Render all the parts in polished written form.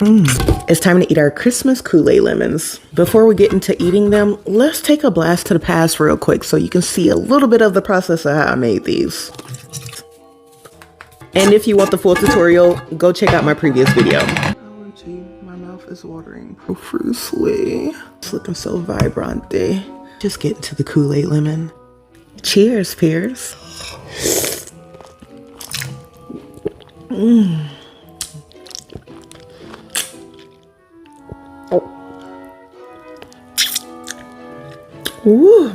It's time to eat our Christmas Kool-Aid lemons. Before we get into eating them, let's take a blast to the past real quick so you can see a little bit of the process of how I made these. And if you want the full tutorial, go check out my previous video. Allergy, my mouth is watering profusely. It's looking so vibrante. Just get into the Kool-Aid lemon. Cheers, peers. Ooh.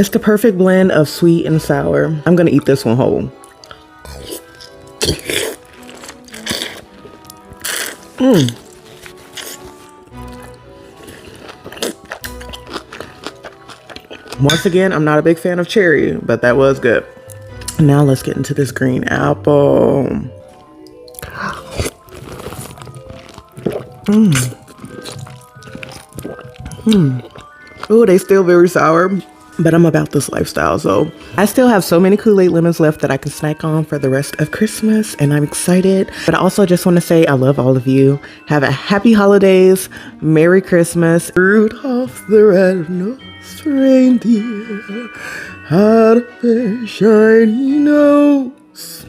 It's the perfect blend of sweet and sour. I'm gonna eat this one whole. Once again, I'm not a big fan of cherry, but that was good. Now let's get into this green apple. Oh, they still very sour, but I'm about this lifestyle, so I still have so many Kool-Aid lemons left that I can snack on for the rest of Christmas, and I'm excited. But I also just want to say I love all of you. Have a happy holidays, Merry Christmas. Rudolph the red-nosed reindeer had a very shiny nose.